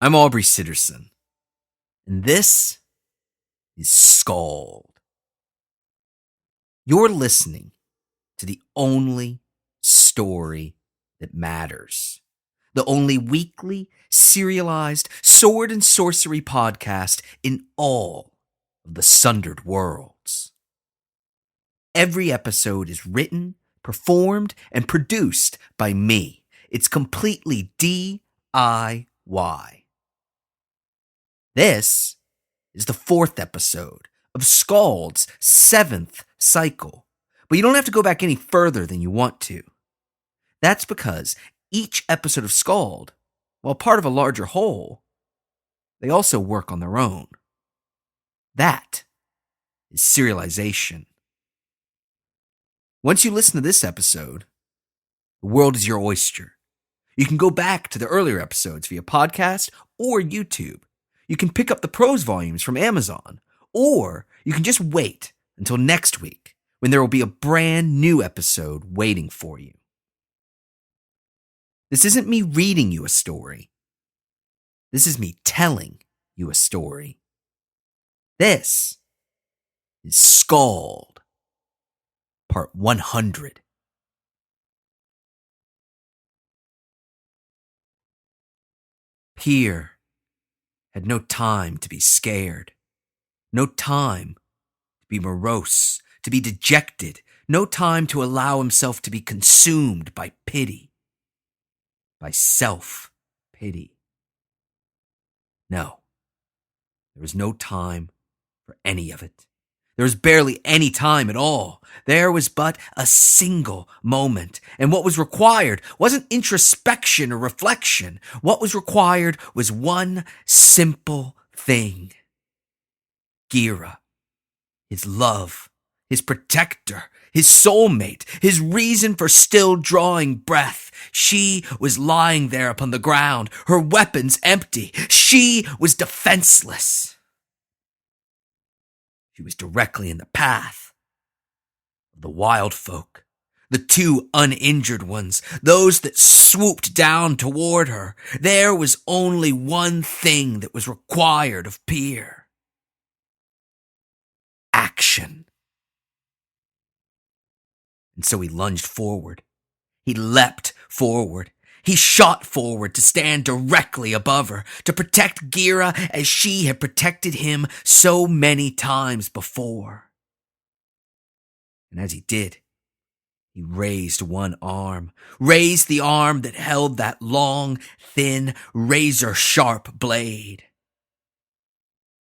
I'm Aubrey Sitterson, and this is SKALD. You're listening to the only story that matters, the only weekly, serialized sword and sorcery podcast in all of the sundered worlds. Every episode is written, performed, and produced by me. It's completely DIY. This is the 4th episode of SKALD's 7th cycle, but you don't have to go back any further than you want to. That's because each episode of SKALD, while part of a larger whole, they also work on their own. That is serialization. Once you listen to this episode, the world is your oyster. You can go back to the earlier episodes via podcast or YouTube. You can pick up the prose volumes from Amazon, or you can just wait until next week when there will be a brand new episode waiting for you. This isn't me reading you a story. This is me telling you a story. This is SKALD, part 100. Pyrrh had no time to be scared, no time to be morose, to be dejected, no time to allow himself to be consumed by pity, by self-pity. No, there was no time for any of it. There was barely any time at all. There was but a single moment, and what was required wasn't introspection or reflection. What was required was one simple thing. Gira, his love, his protector, his soulmate, his reason for still drawing breath. She was lying there upon the ground, her weapons empty. She was defenseless. She was directly in the path of the wild folk, the two uninjured ones, those that swooped down toward her. There was only one thing that was required of Pyrrh: action. And so he lunged forward. He leapt forward. He shot forward to stand directly above her, to protect Gira as she had protected him so many times before. And as he did, he raised one arm, raised the arm that held that long, thin, razor-sharp blade.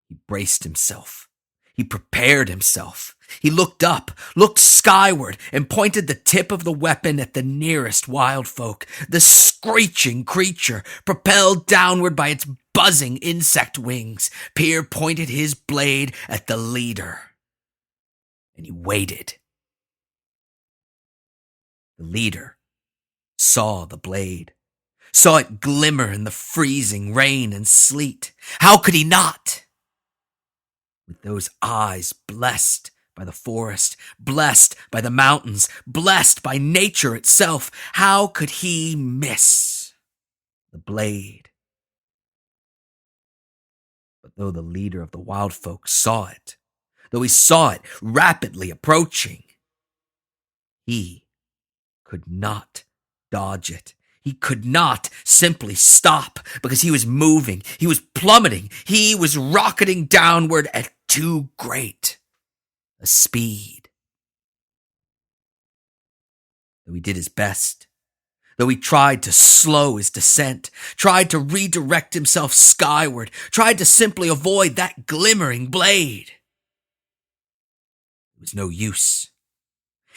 He braced himself. He prepared himself. He looked up, looked skyward, and pointed the tip of the weapon at the nearest wild folk, the screeching creature, propelled downward by its buzzing insect wings. Pyrrh pointed his blade at the leader, and he waited. The leader saw the blade, saw it glimmer in the freezing rain and sleet. How could he not? With those eyes blessed by the forest, blessed by the mountains, blessed by nature itself, how could he miss the blade? But though the leader of the wild folk saw it, though he saw it rapidly approaching, he could not dodge it. He could not simply stop because he was moving. He was plummeting. He was rocketing downward at too great a speed. Though he did his best, though he tried to slow his descent, tried to redirect himself skyward, tried to simply avoid that glimmering blade, it was no use.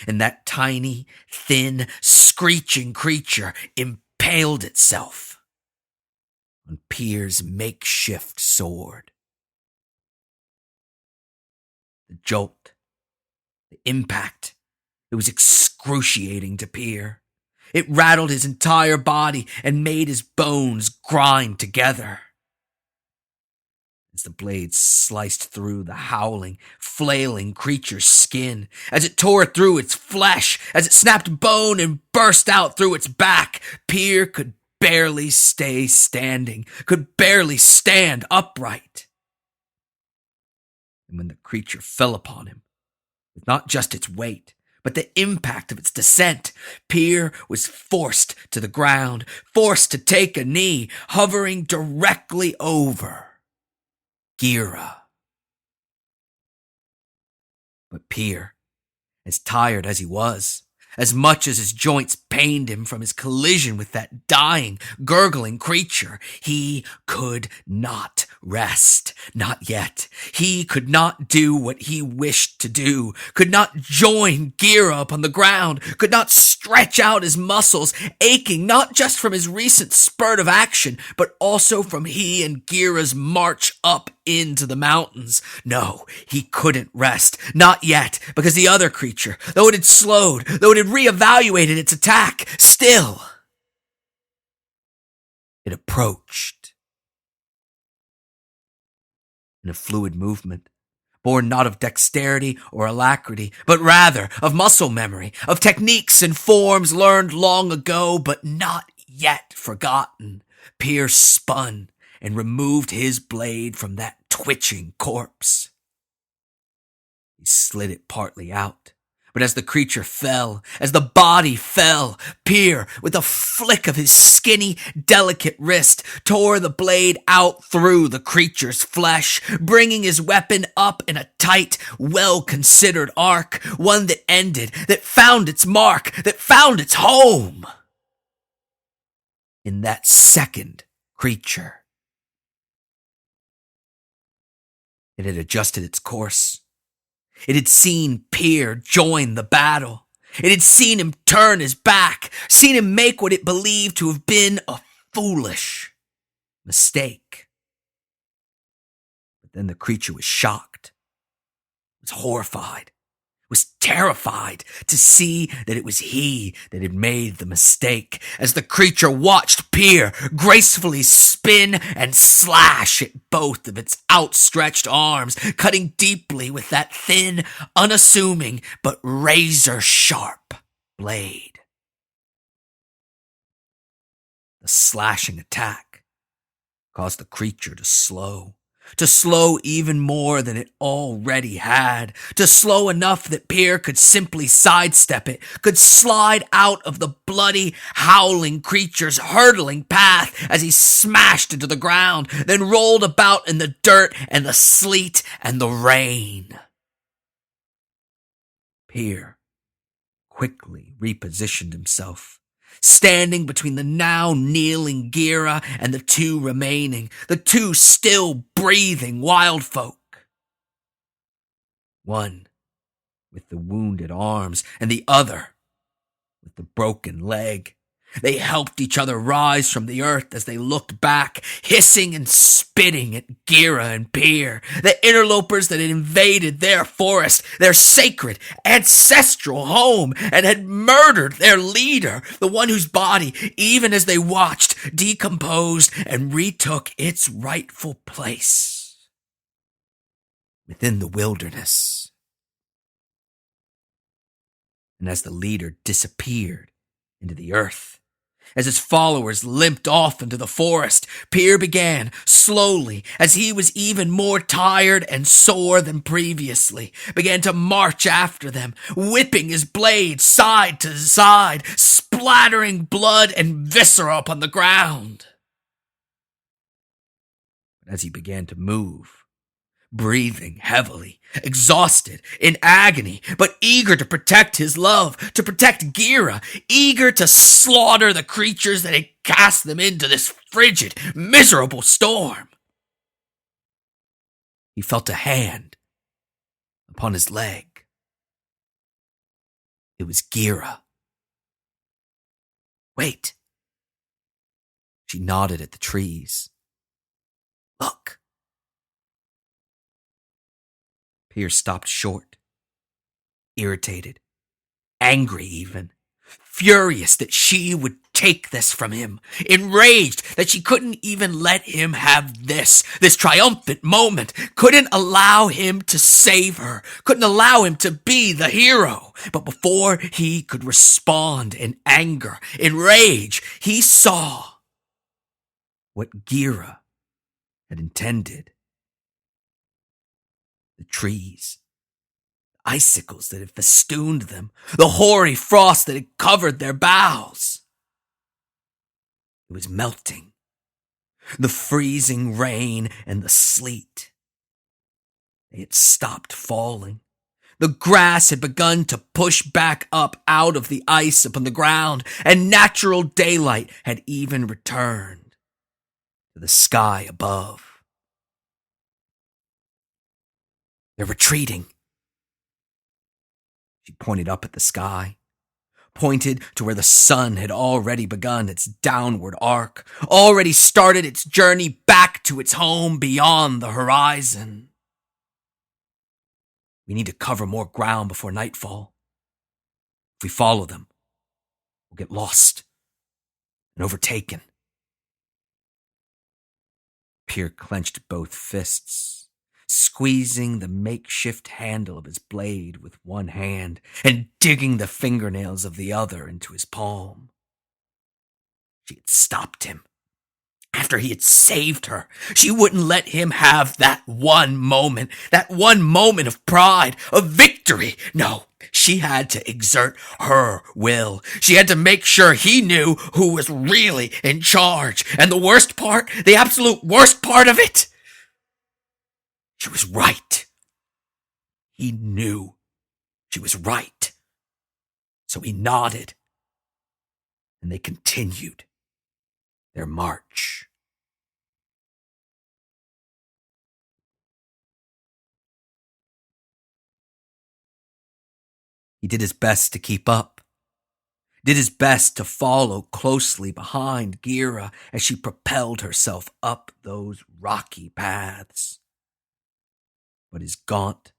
And that tiny, thin, screeching creature impaled itself on Pyrrh's makeshift sword. The jolt, the impact, it was excruciating to Pyrrh. It rattled his entire body and made his bones grind together. As the blade sliced through the howling, flailing creature's skin, as it tore through its flesh, as it snapped bone and burst out through its back, Pyrrh could barely stay standing, could barely stand upright. And when the creature fell upon him, with not just its weight, but the impact of its descent, Pyrrh was forced to the ground, forced to take a knee, hovering directly over Gira. But Pyrrh, as tired as he was, as much as his joints pained him from his collision with that dying, gurgling creature, he could not rest. Not yet. He could not do what he wished to do, could not join Gira upon the ground, could not stretch out his muscles, aching not just from his recent spurt of action, but also from he and Gira's march up into the mountains. No, he couldn't rest. Not yet, because the other creature, though it had slowed, though it had reevaluated its attack, still, it approached. In a fluid movement, born not of dexterity or alacrity, but rather of muscle memory, of techniques and forms learned long ago, but not yet forgotten, Pyrrh spun and removed his blade from that twitching corpse. He slid it partly out, but as the creature fell, as the body fell, Pyrrh, with a flick of his skinny, delicate wrist, tore the blade out through the creature's flesh, bringing his weapon up in a tight, well-considered arc, one that ended, that found its mark, that found its home in that second creature. It had adjusted its course. It had seen Pyrrh join the battle. It had seen him turn his back, seen him make what it believed to have been a foolish mistake. But then the creature was shocked, was horrified, was terrified to see that it was he that had made the mistake, as the creature watched Pyrrh gracefully spin and slash at both of its outstretched arms, cutting deeply with that thin, unassuming, but razor-sharp blade. The slashing attack caused the creature to slow even more than it already had, to slow enough that Pyrrh could simply sidestep it, could slide out of the bloody, howling creature's hurtling path as he smashed into the ground, then rolled about in the dirt and the sleet and the rain. Pyrrh quickly repositioned himself, standing between the now kneeling Gira and the two remaining, the two still breathing wild folk. One with the wounded arms and the other with the broken leg. They helped each other rise from the earth as they looked back, hissing and spitting at Gira and Pyrrh, the interlopers that had invaded their forest, their sacred, ancestral home, and had murdered their leader, the one whose body, even as they watched, decomposed and retook its rightful place within the wilderness. And as the leader disappeared into the earth, as his followers limped off into the forest, Pyrrh began, slowly, as he was even more tired and sore than previously, began to march after them, whipping his blade side to side, splattering blood and viscera upon the ground. But as he began to move, breathing heavily, exhausted, in agony, but eager to protect his love, to protect Gira, eager to slaughter the creatures that had cast them into this frigid, miserable storm. He felt a hand upon his leg. It was Gira. Wait. She nodded at the trees. Look. Pyrrh stopped short, irritated, angry even, furious that she would take this from him, enraged that she couldn't even let him have this triumphant moment, couldn't allow him to save her, couldn't allow him to be the hero. But before he could respond in anger, in rage, he saw what Gira had intended. The trees, icicles that had festooned them, the hoary frost that had covered their boughs. It was melting. The freezing rain and the sleet. They had stopped falling. The grass had begun to push back up out of the ice upon the ground, and natural daylight had even returned to the sky above. They're retreating. She pointed up at the sky, pointed to where the sun had already begun its downward arc, already started its journey back to its home beyond the horizon. We need to cover more ground before nightfall. If we follow them, we'll get lost and overtaken. Pyrrh clenched both fists, squeezing the makeshift handle of his blade with one hand and digging the fingernails of the other into his palm. She had stopped him. After he had saved her, she wouldn't let him have that one moment of pride, of victory. No, she had to exert her will. She had to make sure he knew who was really in charge. And the worst part, the absolute worst part of it, she was right. He knew she was right. So he nodded, and they continued their march. He did his best to keep up, did his best to follow closely behind Gira as she propelled herself up those rocky paths. But his gaunt,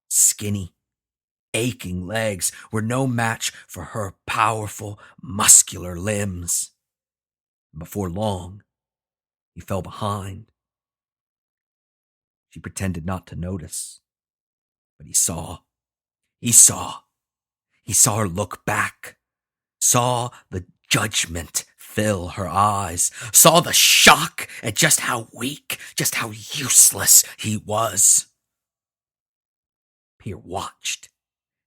skinny, aching legs were no match for her powerful, muscular limbs. Before long, he fell behind. She pretended not to notice, but he saw. He saw her look back, saw the judgment fill her eyes, saw the shock at just how weak, just how useless he was. Pyrrh watched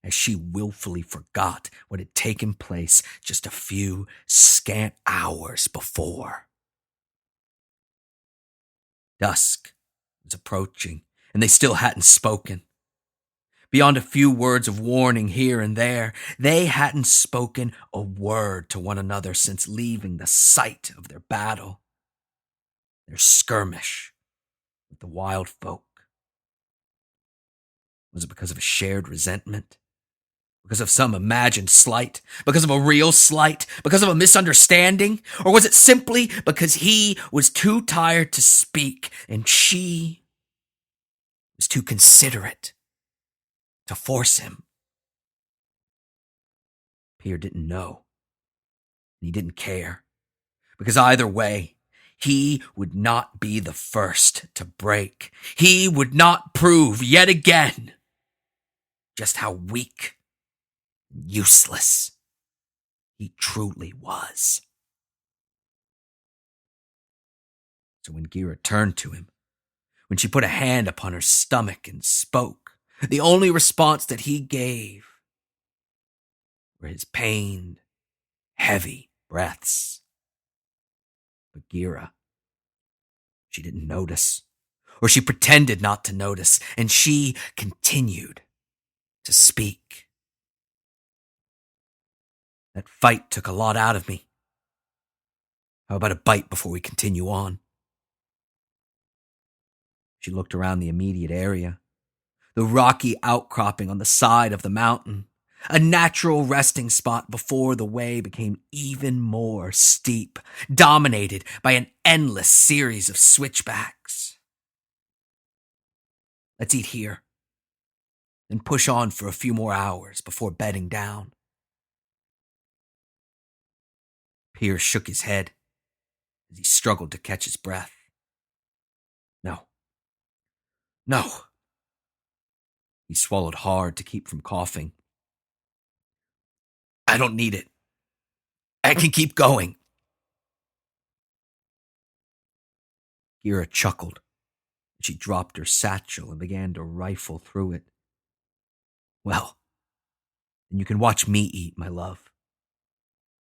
as she willfully forgot what had taken place just a few scant hours before. Dusk was approaching, and they still hadn't spoken. Beyond a few words of warning here and there, they hadn't spoken a word to one another since leaving the site of their battle, their skirmish with the wild folk. Was it because of a shared resentment? Because of some imagined slight? Because of a real slight? Because of a misunderstanding? Or was it simply because he was too tired to speak and she was too considerate to force him? Pyrrh didn't know, and he didn't care, because either way, he would not be the first to break. He would not prove yet again just how weak, useless he truly was. So when Gira turned to him, when she put a hand upon her stomach and spoke, the only response that he gave were his pained, heavy breaths. But Gira, she didn't notice, or she pretended not to notice, and she continued to speak. That fight took a lot out of me. How about a bite before we continue on? She looked around the immediate area, the rocky outcropping on the side of the mountain, a natural resting spot before the way became even more steep, dominated by an endless series of switchbacks. Let's eat here, then push on for a few more hours before bedding down. Pyrrh shook his head as he struggled to catch his breath. No. He swallowed hard to keep from coughing. I don't need it. I can keep going. Gira chuckled. She dropped her satchel and began to rifle through it. Well, then you can watch me eat, my love,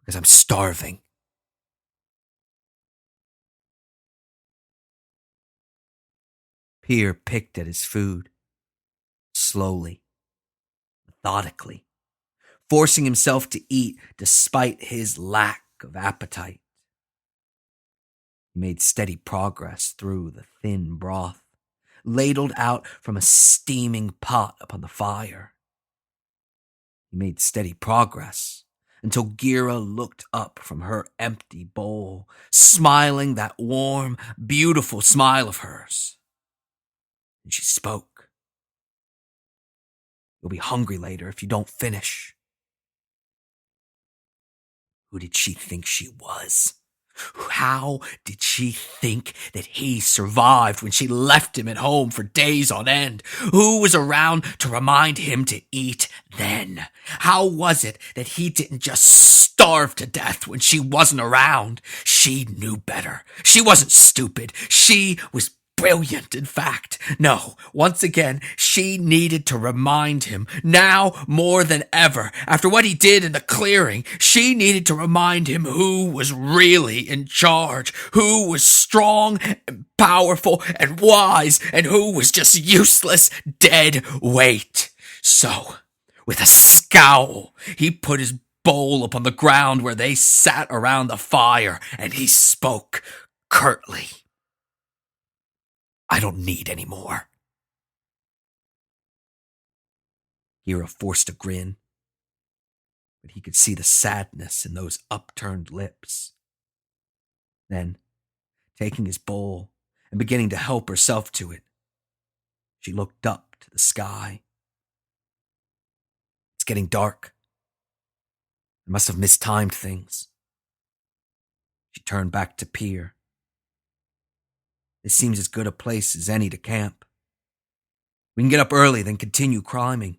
because I'm starving. Pyrrh picked at his food, slowly, methodically, forcing himself to eat despite his lack of appetite. He made steady progress through the thin broth, ladled out from a steaming pot upon the fire. He made steady progress until Gira looked up from her empty bowl, smiling that warm, beautiful smile of hers. And she spoke. You'll be hungry later if you don't finish. Who did she think she was? How did she think that he survived when she left him at home for days on end? Who was around to remind him to eat then? How was it that he didn't just starve to death when she wasn't around? She knew better. She wasn't stupid. She was brilliant, in fact. No, once again, she needed to remind him, now more than ever, after what he did in the clearing, she needed to remind him who was really in charge, who was strong and powerful and wise, and who was just useless, dead weight. So, with a scowl, he put his bowl upon the ground where they sat around the fire, and he spoke curtly. I don't need any more. Gira forced a grin, but he could see the sadness in those upturned lips. Then, taking his bowl and beginning to help herself to it, she looked up to the sky. It's getting dark. I must have mistimed things. She turned back to Pyrrh. This seems as good a place as any to camp. We can get up early, then continue climbing.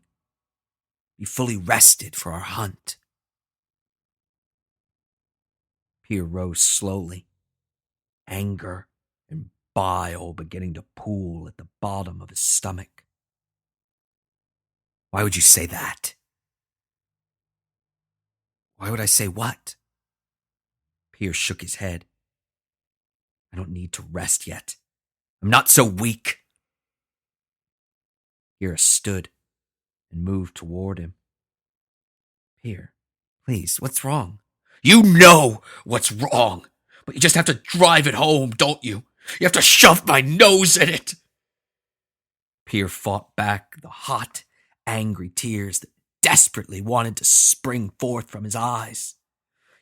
Be fully rested for our hunt. Pyrrh rose slowly, anger and bile beginning to pool at the bottom of his stomach. Why would you say that? Why would I say what? Pyrrh shook his head. I don't need to rest yet. I'm not so weak. Gira stood and moved toward him. Pyrrh, please, what's wrong? You know what's wrong, but you just have to drive it home, don't you? You have to shove my nose in it. Pyrrh fought back the hot, angry tears that desperately wanted to spring forth from his eyes.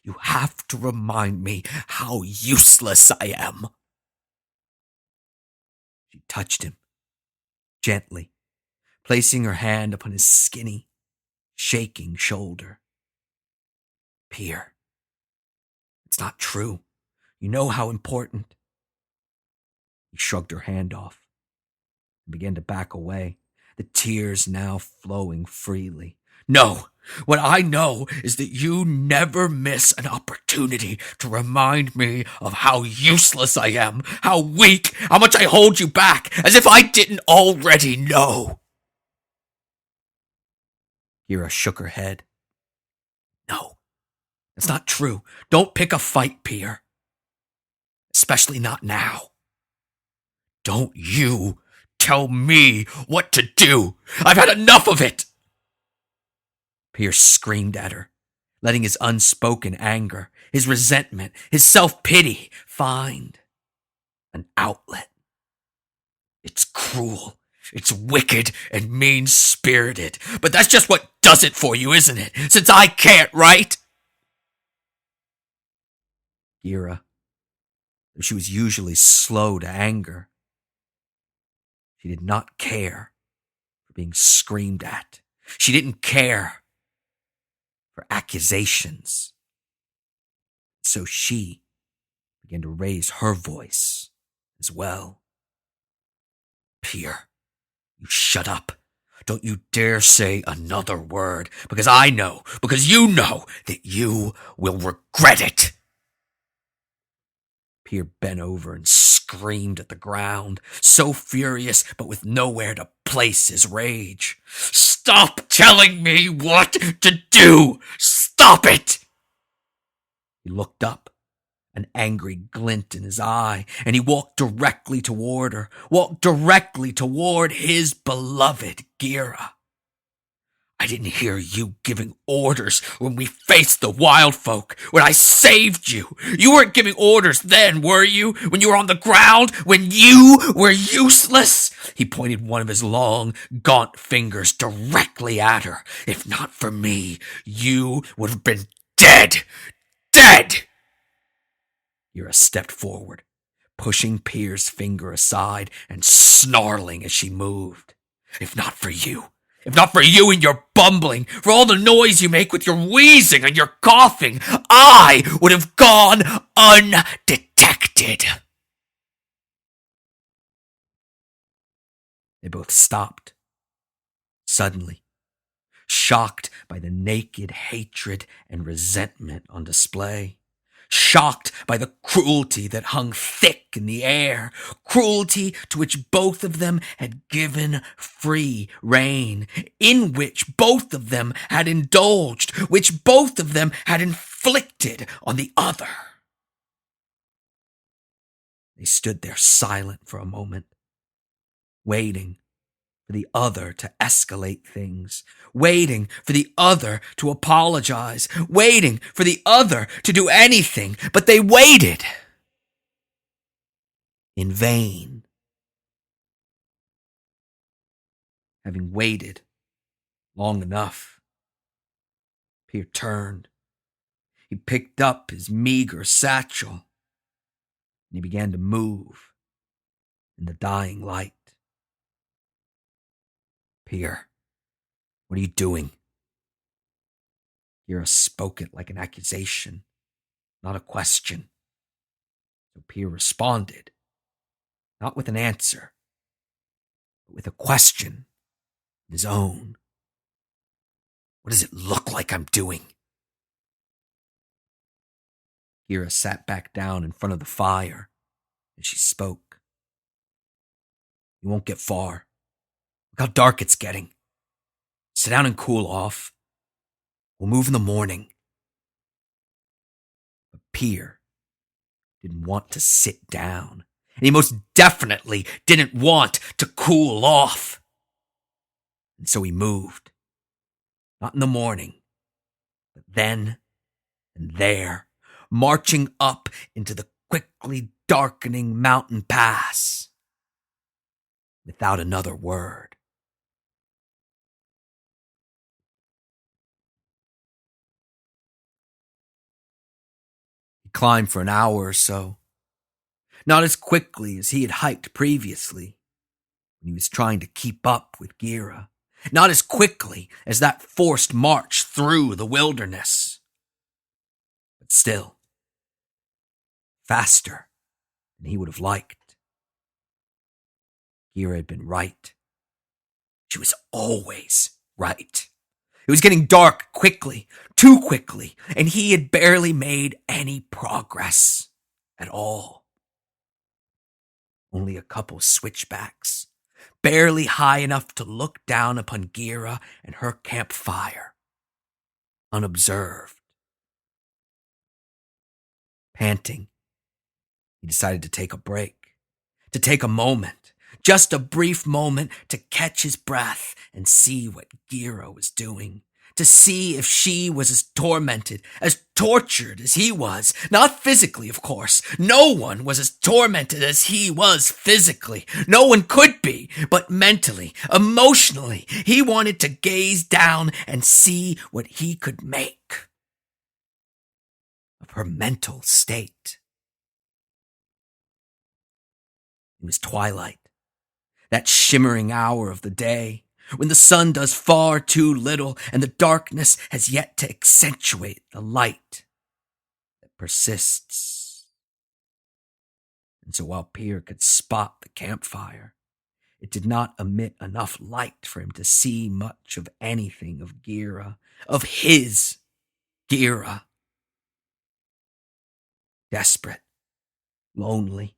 You have to remind me how useless I am. She touched him, gently, placing her hand upon his skinny, shaking shoulder. Pyrrh, it's not true. You know how important. He shrugged her hand off and began to back away, the tears now flowing freely. No, what I know is that you never miss an opportunity to remind me of how useless I am, how weak, how much I hold you back, as if I didn't already know. Gira shook her head. No, that's not true. Don't pick a fight, Pyrrh. Especially not now. Don't you tell me what to do. I've had enough of it. Pyrrh screamed at her, letting his unspoken anger, his resentment, his self-pity find an outlet. It's cruel, it's wicked and mean-spirited, but that's just what does it for you, isn't it? Since I can't, right? Gira, though she was usually slow to anger, she did not care for being screamed at. She didn't care for accusations. So she began to raise her voice as well. Pyrrh, you shut up. Don't you dare say another word, because I know, because you know that you will regret it. Pyrrh bent over and screamed at the ground, so furious but with nowhere to place his rage. "Stop telling me what to do! Stop it!" He looked up, an angry glint in his eye, and he walked directly toward her, walked directly toward his beloved Gira. "I didn't hear you giving orders when we faced the wild folk, when I saved you. You weren't giving orders then, were you? When you were on the ground? When you were useless?" He pointed one of his long, gaunt fingers directly at her. "If not for me, you would have been dead. Dead!" Gira stepped forward, pushing Pyrrh's finger aside and snarling as she moved. If not for you and your bumbling, for all the noise you make with your wheezing and your coughing, I would have gone undetected." They both stopped, suddenly, shocked by the naked hatred and resentment on display. Shocked by the cruelty that hung thick in the air, cruelty to which both of them had given free rein, in which both of them had indulged, which both of them had inflicted on the other. They stood there silent for a moment, waiting for the other to escalate things, waiting for the other to apologize, waiting for the other to do anything, but they waited in vain. Having waited long enough, Pyrrh turned. He picked up his meager satchel, and he began to move in the dying light. "Pyrrh, what are you doing?" Gira spoke it like an accusation, not a question. So Pyrrh responded, not with an answer, but with a question of his own. "What does it look like I'm doing?" Gira sat back down in front of the fire, and she spoke. "You won't get far. Look how dark it's getting. Sit down and cool off. We'll move in the morning." But Pyrrh didn't want to sit down, and he most definitely didn't want to cool off. And so he moved. Not in the morning, but then and there, marching up into the quickly darkening mountain pass, without another word. He climbed for an hour or so, not as quickly as he had hiked previously, when he was trying to keep up with Gira, not as quickly as that forced march through the wilderness, but still, faster than he would have liked. Gira had been right. She was always right. It was getting dark quickly, too quickly, and he had barely made any progress at all. Only a couple switchbacks, barely high enough to look down upon Gira and her campfire, unobserved. Panting, he decided to take a break, to take a moment, just a brief moment to catch his breath and see what Gira was doing, to see if she was as tormented, as tortured as he was. Not physically, of course. No one was as tormented as he was physically. No one could be, but mentally, emotionally, he wanted to gaze down and see what he could make of her mental state. It was twilight, that shimmering hour of the day, when the sun does far too little and the darkness has yet to accentuate the light that persists. And so while Pyrrh could spot the campfire, it did not emit enough light for him to see much of anything of Gira, of his Gira. Desperate, Lonely,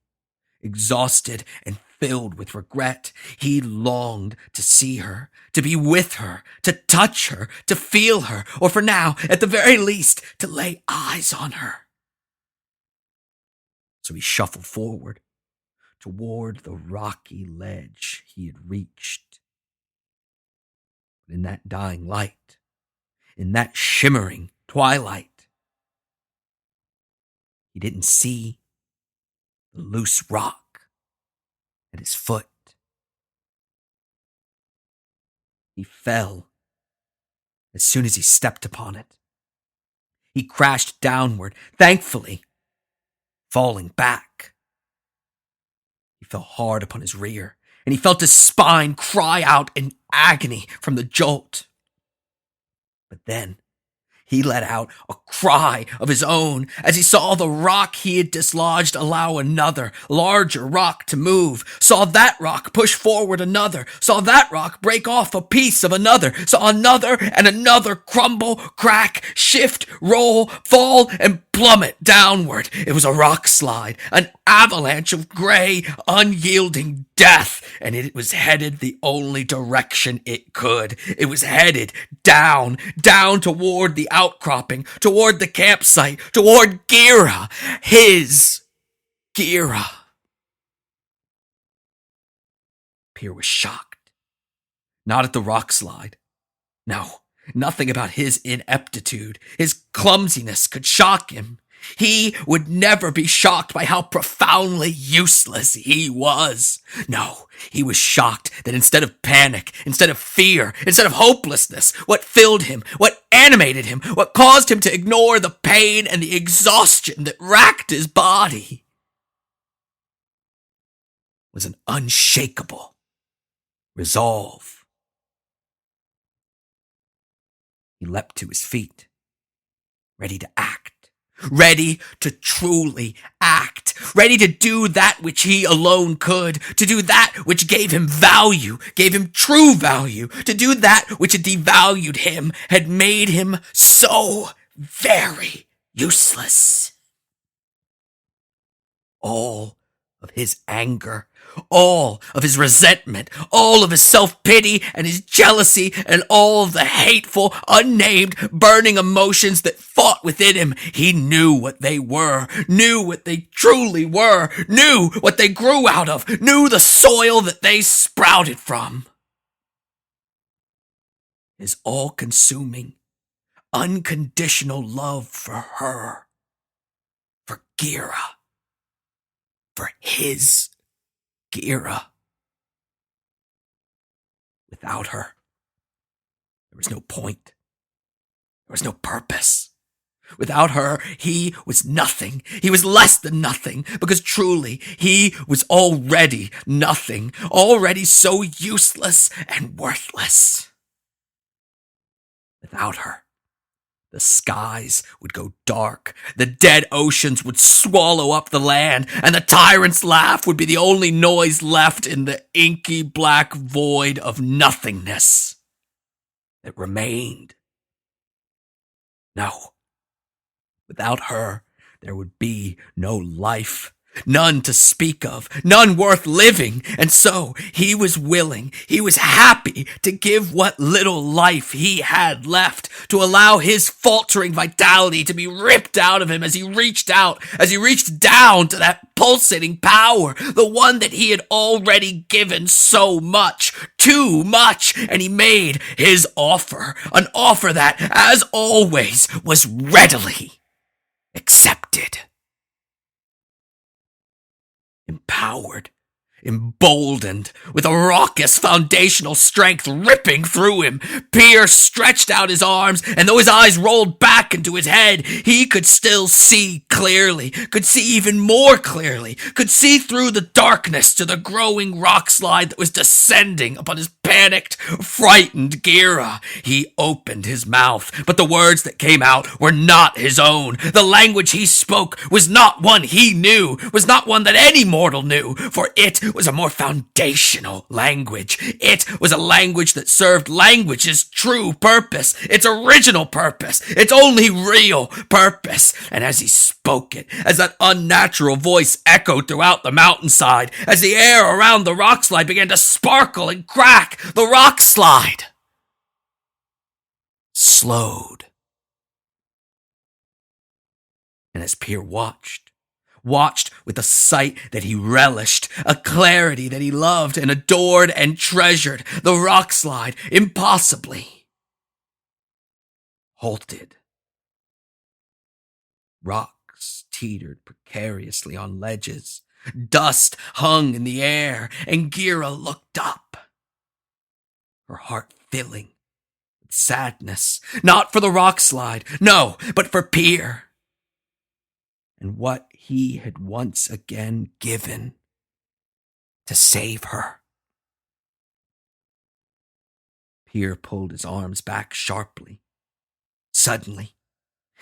exhausted, and filled with regret, he longed to see her, to be with her, to touch her, to feel her, or for now, at the very least, to lay eyes on her. So he shuffled forward toward the rocky ledge he had reached. But in that dying light, in that shimmering twilight, he didn't see the loose rock at his foot. He fell as soon as he stepped upon it. He crashed downward, thankfully, falling back. He fell hard upon his rear, and he felt his spine cry out in agony from the jolt. But then he let out a cry of his own as he saw the rock he had dislodged allow another, larger rock to move, saw that rock push forward another, saw that rock break off a piece of another, saw another and another crumble, crack, shift, roll, fall, and plummet downward. It was a rock slide, an avalanche of gray, unyielding death, and it was headed the only direction it could. It was headed down toward the outcropping, toward the campsite, toward Gira, his Gira. Pyrrh was shocked. Not at the rock slide. No, nothing about his ineptitude, his clumsiness could shock him. He would never be shocked by how profoundly useless he was. No, he was shocked that instead of panic, instead of fear, instead of hopelessness, what filled him, what animated him, what caused him to ignore the pain and the exhaustion that racked his body, was an unshakable resolve. He leapt to his feet, ready to act. Ready to truly act, ready to do that which he alone could, to do that which gave him value, gave him true value, to do that which had devalued him, had made him so very useless. All of his anger, all of his resentment, all of his self-pity and his jealousy, and all of the hateful, unnamed, burning emotions that fought within him. He knew what they were, knew what they truly were, knew what they grew out of, knew the soil that they sprouted from. His all-consuming, unconditional love for her, for Gira, for his Gira. Without her, there was no point. There was no purpose. Without her, he was nothing. He was less than nothing, because truly, he was already nothing, already so useless and worthless. Without her, the skies would go dark, the dead oceans would swallow up the land, and the tyrant's laugh would be the only noise left in the inky black void of nothingness that remained. No, without her, there would be no life. None to speak of, none worth living, and so he was willing, he was happy to give what little life he had left, to allow his faltering vitality to be ripped out of him as he reached down to that pulsating power, the one that he had already given so much, too much, and he made his offer, an offer that, as always, was readily accepted. Empowered, emboldened, with a raucous foundational strength ripping through him, Pyrrh stretched out his arms, and though his eyes rolled back into his head, he could still see clearly, could see even more clearly, could see through the darkness to the growing rock slide that was descending upon his panicked, frightened Gira. He opened his mouth, but the words that came out were not his own. The language he spoke was not one he knew, was not one that any mortal knew, for it was a more foundational language. It was a language that served language's true purpose, its original purpose, its only real purpose. And as he spoke it, as that unnatural voice echoed throughout the mountainside, as the air around the rock slide began to sparkle and crack, the rock slide slowed. And as Pyrrh watched with a sight that he relished, a clarity that he loved and adored and treasured, the rock slide impossibly halted. Rocks teetered precariously on ledges, dust hung in the air, and Gira looked up, her heart filling with sadness, not for the rock slide, no, but for Pyrrh, and what he had once again given to save her. Pyrrh pulled his arms back sharply, suddenly,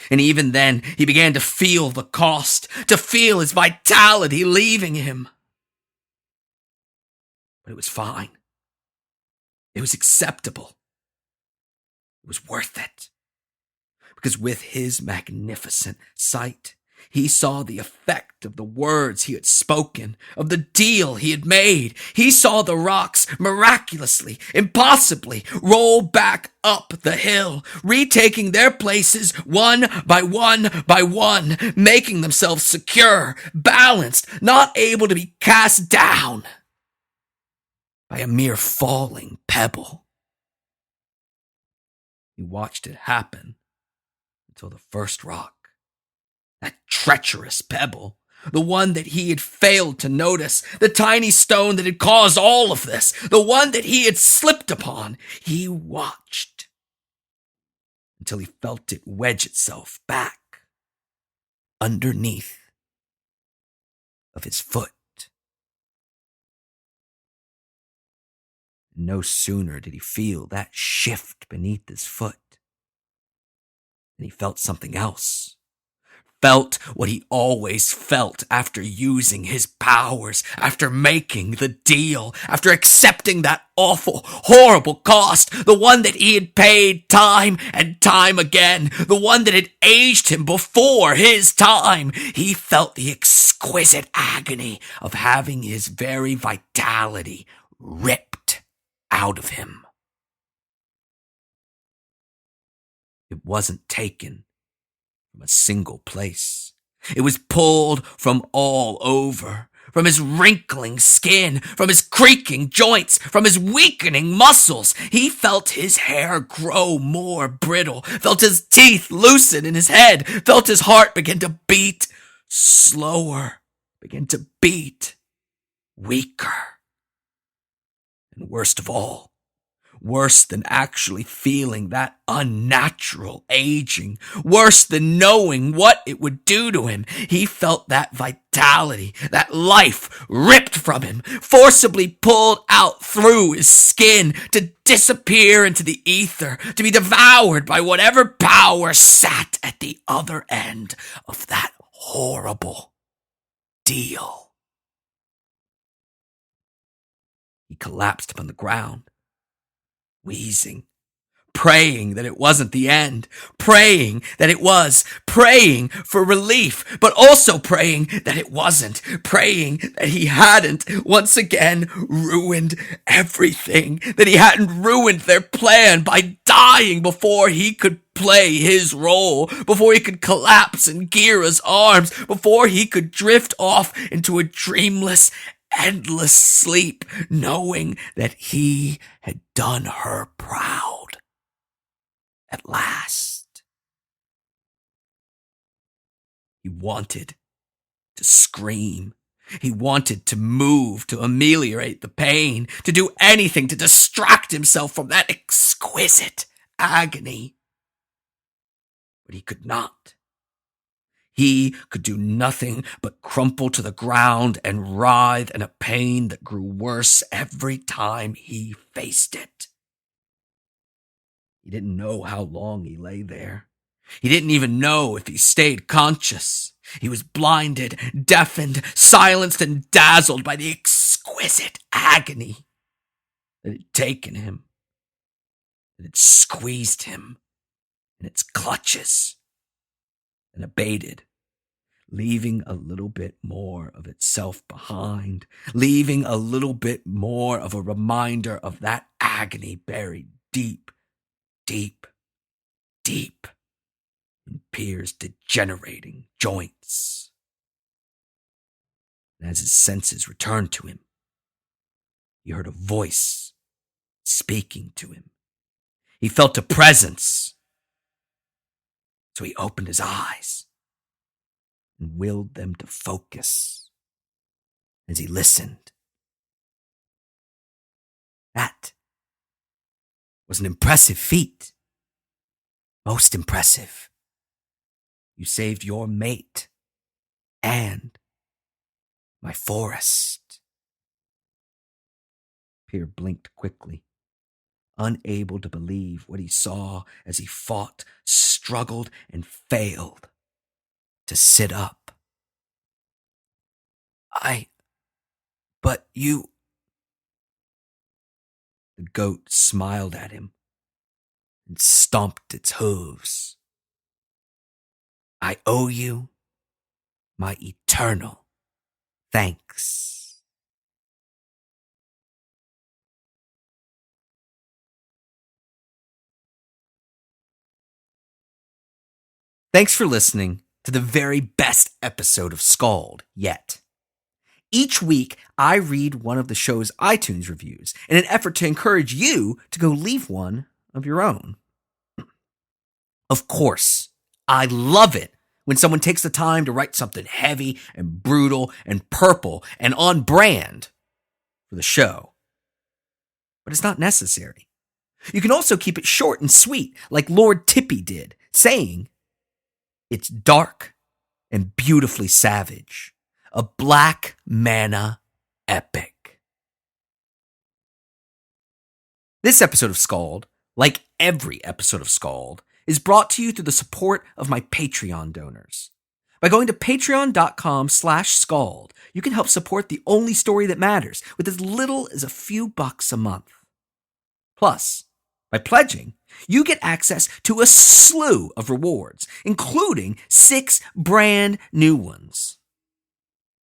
and even then he began to feel the cost, to feel his vitality leaving him. But it was fine. It was acceptable. It was worth it. Because with his magnificent sight, he saw the effect of the words he had spoken, of the deal he had made. He saw the rocks miraculously, impossibly roll back up the hill, retaking their places one by one, making themselves secure, balanced, not able to be cast down by a mere falling pebble. He watched it happen until the first rock, that treacherous pebble, the one that he had failed to notice, the tiny stone that had caused all of this, the one that he had slipped upon, he watched until he felt it wedge itself back underneath of his foot. No sooner did he feel that shift beneath his foot than he felt something else. Felt what he always felt after using his powers, after making the deal, after accepting that awful, horrible cost, the one that he had paid time and time again, the one that had aged him before his time. He felt the exquisite agony of having his very vitality ripped out of him. It wasn't taken from a single place. It was pulled from all over, from his wrinkling skin, from his creaking joints, from his weakening muscles. He felt his hair grow more brittle, felt his teeth loosen in his head, felt his heart begin to beat slower, begin to beat weaker. And worst of all, worse than actually feeling that unnatural aging, worse than knowing what it would do to him, he felt that vitality, that life ripped from him, forcibly pulled out through his skin to disappear into the ether, to be devoured by whatever power sat at the other end of that horrible deal. He collapsed upon the ground, wheezing, praying that it wasn't the end, praying that it was, praying for relief, but also praying that it wasn't, praying that he hadn't once again ruined everything, that he hadn't ruined their plan by dying before he could play his role, before he could collapse in Gira's arms, before he could drift off into a dreamless, endless sleep, knowing that he had done her proud at last. He wanted to scream. He wanted to move, to ameliorate the pain, to do anything to distract himself from that exquisite agony. But he could not. He could do nothing but crumple to the ground and writhe in a pain that grew worse every time he faced it. He didn't know how long he lay there. He didn't even know if he stayed conscious. He was blinded, deafened, silenced, and dazzled by the exquisite exquisite agony that had taken him, that had squeezed him in its clutches and abated, leaving a little bit more of itself behind, leaving a little bit more of a reminder of that agony buried deep, deep, deep in Pyrrh's degenerating joints. And as his senses returned to him, he heard a voice speaking to him. He felt a presence. So he opened his eyes and willed them to focus as he listened. That was an impressive feat. Most impressive. You saved your mate and my forest. Pyrrh blinked quickly, unable to believe what he saw as he fought, struggled, and failed to sit up. But you... The goat smiled at him and stomped its hooves. I owe you my eternal thanks. Thanks for listening to the very best episode of SKALD yet. Each week, I read one of the show's iTunes reviews in an effort to encourage you to go leave one of your own. Of course, I love it when someone takes the time to write something heavy and brutal and purple and on brand for the show. But it's not necessary. You can also keep it short and sweet, like Lord Tippy did, saying, "It's dark and beautifully savage. A black mana epic." This episode of SKALD, like every episode of SKALD, is brought to you through the support of my Patreon donors. By going to patreon.com/SKALD, you can help support the only story that matters with as little as a few bucks a month. Plus, by pledging, you get access to a slew of rewards, including 6 brand new ones.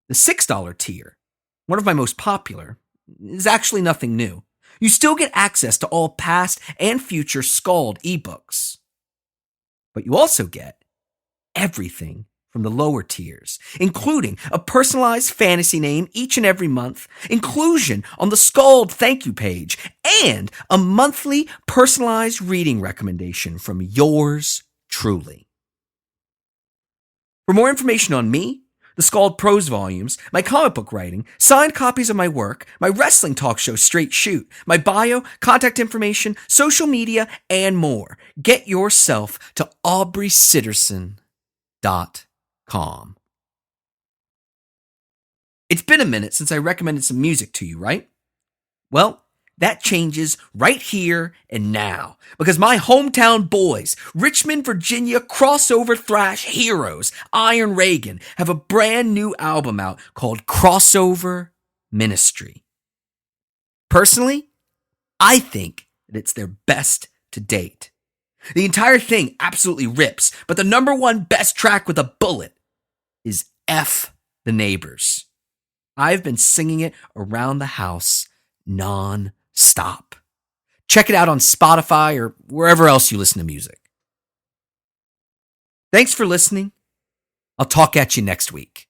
The $6 tier, one of my most popular, is actually nothing new. You still get access to all past and future SKALD ebooks. But you also get everything from the lower tiers, including a personalized fantasy name each and every month, inclusion on the SKALD thank you page, and a monthly personalized reading recommendation from yours truly. For more information on me, the SKALD prose volumes, my comic book writing, signed copies of my work, my wrestling talk show Straight Shoot, my bio, contact information, social media, and more, get yourself to AubreySitterson.com. It's been a minute since I recommended some music to you, right? Well, that changes right here and now, because my hometown boys, Richmond, Virginia crossover thrash heroes, Iron Reagan, have a brand new album out called Crossover Ministry. Personally, I think that it's their best to date. The entire thing absolutely rips, but the number one best track with a bullet is F the Neighbors. I've been singing it around the house non-stop. Check it out on Spotify or wherever else you listen to music. Thanks for listening. I'll talk at you next week.